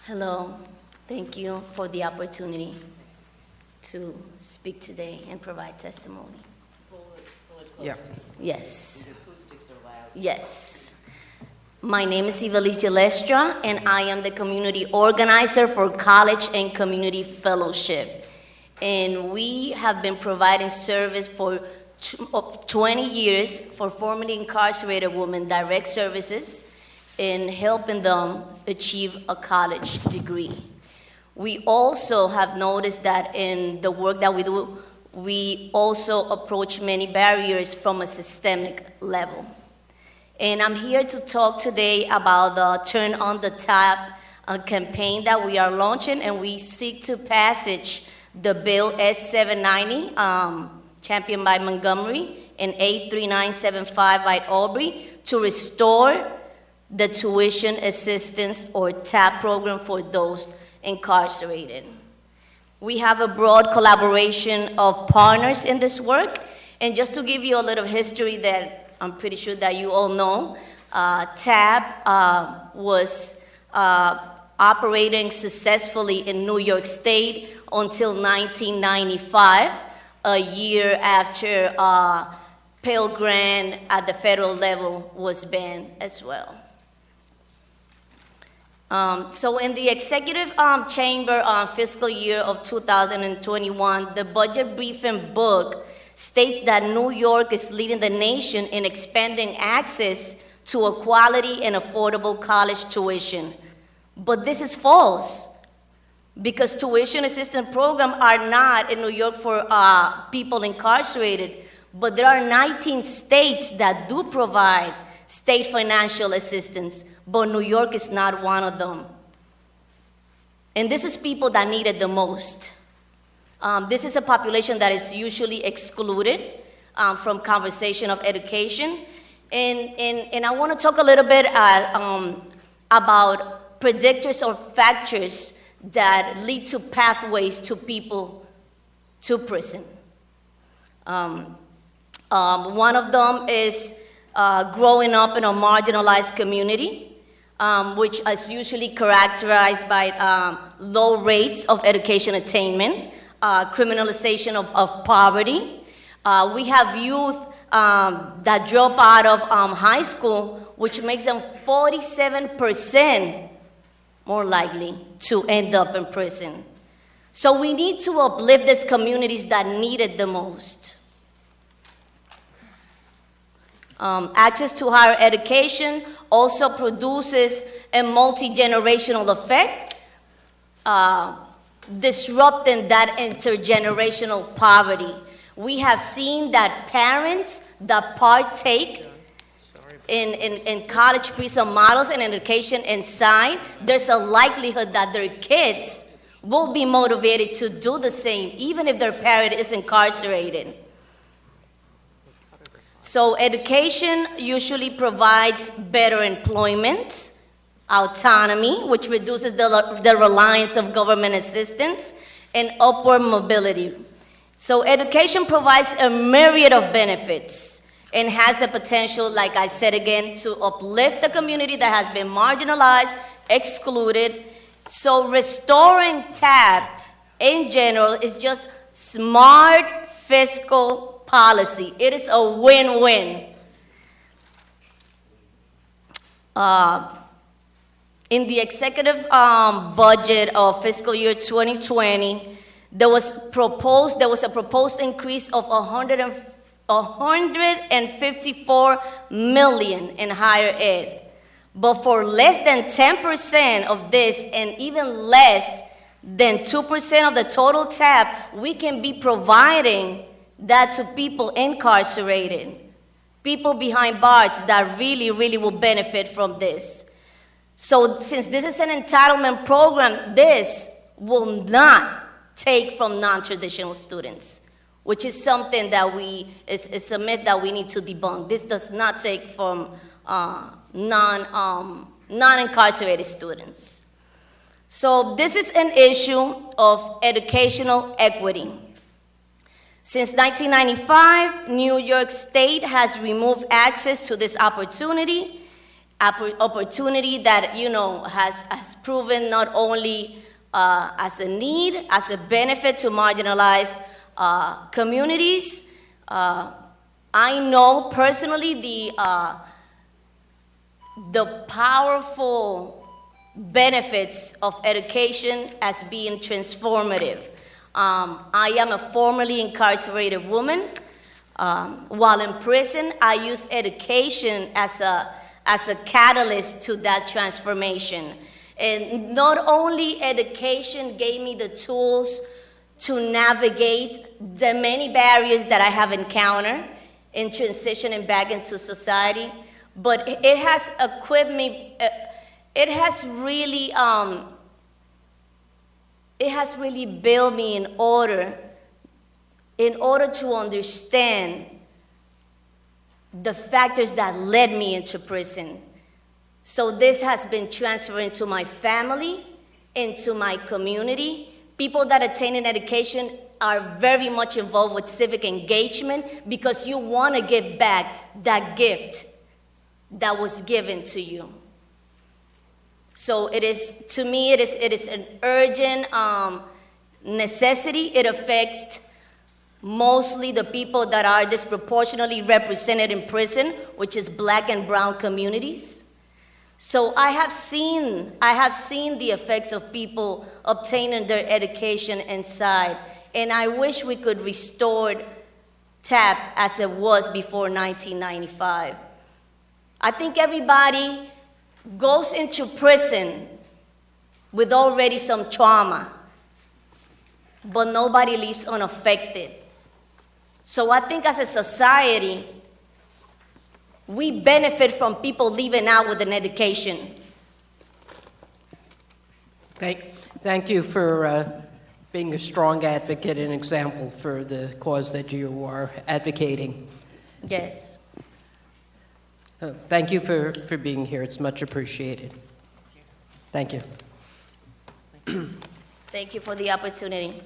Hello, thank you for the opportunity to speak today and provide testimony. Pull it closer. Yes. The acoustics are loud. Yes. My name is Ivelisse Gilestra, and I am the community organizer for College and Community Fellowship. And we have been providing service for 20 years for formerly incarcerated women, direct services, in helping them achieve a college degree. We also have noticed that in the work that we do, we also approach many barriers from a systemic level. And I'm here to talk today about the Turn on the Tap campaign that we are launching, and we seek to passage the bill S790, championed by Montgomery, and 83975 by Aubrey, to restore the tuition assistance or TAP program for those incarcerated. We have a broad collaboration of partners in this work, and just to give you a little history that I'm pretty sure that you all know, TAP was operating successfully in New York State until 1995, a year after Pell Grant at the federal level was banned as well. So in the executive chamber fiscal year of 2021, the budget briefing book states that New York is leading the nation in expanding access to a quality and affordable college tuition. But this is false, because tuition assistance programs are not in New York for people incarcerated, but there are 19 states that do provide state financial assistance, but New York is not one of them. And this is people that need it the most. This is a population that is usually excluded from conversation of education. And I want to talk a little bit about predictors or factors that lead to pathways to people to prison. One of them is growing up in a marginalized community, which is usually characterized by low rates of education attainment, criminalization of poverty. We have youth that drop out of high school, which makes them 47% more likely to end up in prison. So we need to uplift these communities that need it the most. Access to higher education also produces a multi-generational effect, disrupting that intergenerational poverty. We have seen that parents that partake in college prison models and education inside, there's a likelihood that their kids will be motivated to do the same, even if their parent is incarcerated. So education usually provides better employment, autonomy, which reduces the reliance of government assistance, and upward mobility. So education provides a myriad of benefits and has the potential, like I said again, to uplift the community that has been marginalized, excluded. So restoring TAP in general is just smart fiscal policy. It is a win-win. In the executive budget of fiscal year 2020, there was a proposed increase of $154 million in higher ed. But for less than 10% of this, and even less than 2% of the total TAP, we can be providing that to people incarcerated, people behind bars that really, really will benefit from this. So since this is an entitlement program, this will not take from non-traditional students, which is something that is a myth that we need to debunk. This does not take from non-incarcerated students. So this is an issue of educational equity. Since 1995, New York State has removed access to this opportunity, opportunity that, has proven not only as a need, as a benefit to marginalized communities. I know personally the powerful benefits of education as being transformative. I am a formerly incarcerated woman. While in prison, I use education as a catalyst to that transformation. And not only education gave me the tools to navigate the many barriers that I have encountered in transitioning back into society, but it has equipped me, it has really built me in order to understand the factors that led me into prison. So this has been transferring to my family, into my community. People that attain an education are very much involved with civic engagement because you want to give back that gift that was given to you. So it is, to me, it is an urgent necessity. It affects mostly the people that are disproportionately represented in prison, which is Black and brown communities. So I have seen the effects of people obtaining their education inside, and I wish we could restore TAP as it was before 1995. I think everybody goes into prison with already some trauma, but nobody leaves unaffected. So I think as a society, we benefit from people leaving out with an education. Thank you for being a strong advocate and example for the cause that you are advocating. Yes. Thank you for being here. It's much appreciated. Thank you. Thank you for the opportunity.